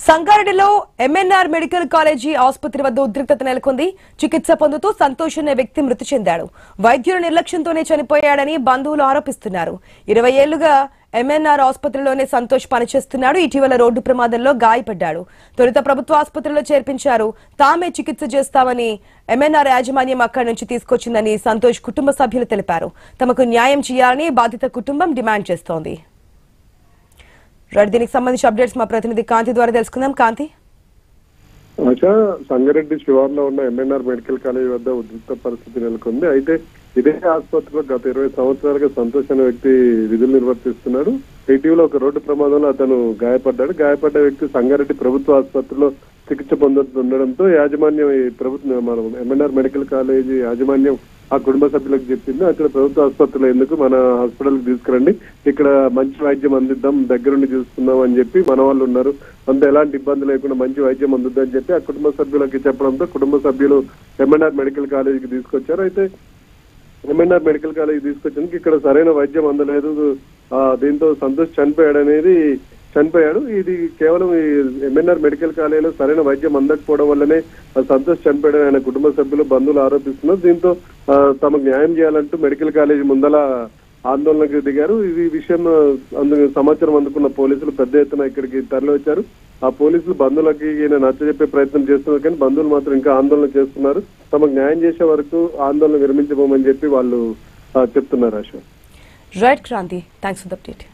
సంగారెడ్డిలో MNR medical college ఆసుపత్రి వద్ద ఉద్రిక్తత నెలకొంది. చికిత్స పొందుతూ సంతోష్ అనే వ్యక్తి మృతి చెందాడు. వైద్యుల నిర్లక్ష్యంతోనే చనిపోయాడని బంధువులు ఆరోపిస్తున్నారు. 20 ఏళ్లుగా ఎంఎన్ఆర్ ఆసుపత్రిలోనే సంతోష్ పనిచేస్తున్నాడు. ఇటీవల రోడ్డు ప్రమాదంలో గాయపడ్డాడు. తొలుత ప్రభుత్వ ఆసుపత్రిలో చేర్పించారు. తామే చికిత్స చేస్తామని ఎంఎన్ఆర్ యాజమాన్యం అక్కడి నుంచి తీసుకొచ్చిందని సంతోష్ కుటుంబ సభ్యులు తెలిపారు. తమకు న్యాయం చేయాలని బాధిత కుటుంబం డిమాండ్ చేస్తోంది. దీనికి సంబంధించి అప్డేట్స్ మా ప్రతినిధి కాంతి ద్వారా తెలుసుకుందాం. కాంతి, సంగారెడ్డి శివార్లో ఉన్న ఎంఎన్ఆర్ మెడికల్ కాలేజ్ వద్ద ఉద్రిక్త పరిస్థితి నెలకొంది. అయితే ఇదే ఆసుపత్రిలో గత 20 సంవత్సరాలుగా సంతోష్ అనే వ్యక్తి విధులు నిర్వర్తిస్తున్నాడు. ఇటీవల ఒక రోడ్డు ప్రమాదంలో అతను గాయపడ్డాడు. గాయపడ్డ వ్యక్తి సంగారెడ్డి ప్రభుత్వ ఆసుపత్రిలో చికిత్స పొందుతుండడంతో యాజమాన్యం మన ఎంఎన్ఆర్ మెడికల్ కాలేజీ యాజమాన్యం ఆ కుటుంబ సభ్యులకు చెప్పింది, అక్కడ ప్రభుత్వ ఆసుపత్రిలో ఎందుకు మన హాస్పిటల్ కి తీసుకురండి, ఇక్కడ మంచి వైద్యం అందిద్దాం, దగ్గరుండి చూసుకుందాం అని చెప్పి మన వాళ్ళు ఉన్నారు, అంత ఎలాంటి ఇబ్బంది లేకుండా మంచి వైద్యం అందుద్దని చెప్పి ఆ కుటుంబ సభ్యులకి చెప్పడంతో కుటుంబ సభ్యులు ఎంఎన్ఆర్ మెడికల్ కాలేజీకి తీసుకొచ్చారు. అయితే ఎంఎన్ఆర్ మెడికల్ కాలేజీ తీసుకొచ్చేందుకు ఇక్కడ సరైన వైద్యం అందలేదు. దీంతో సంతోష్ చనిపోయాడు. ఇది కేవలం ఈ ఎంఎన్ఆర్ మెడికల్ కాలేజీలో సరైన వైద్యం అందకపోవడం వల్లనే సంతోష్ చనిపోయాడని ఆయన కుటుంబ సభ్యులు బంధువులు ఆరోపిస్తున్నారు. దీంతో తమకు న్యాయం చేయాలంటూ మెడికల్ కాలేజీ ముందల ఆందోళనకు దిగారు. ఈ విషయం సమాచారం అందుకున్న పోలీసులు పెద్ద ఎత్తున ఇక్కడికి తరలి వచ్చారు. ఆ పోలీసులు బంధువులకి నచ్చజెప్పే ప్రయత్నం చేస్తున్నారు, కానీ బంధువులు మాత్రం ఇంకా ఆందోళన చేస్తున్నారు. తమకు న్యాయం చేసే వరకు ఆందోళన విరమించబోమని చెప్పి వాళ్ళు చెప్తున్నారు. Right Kranti, thanks for the update.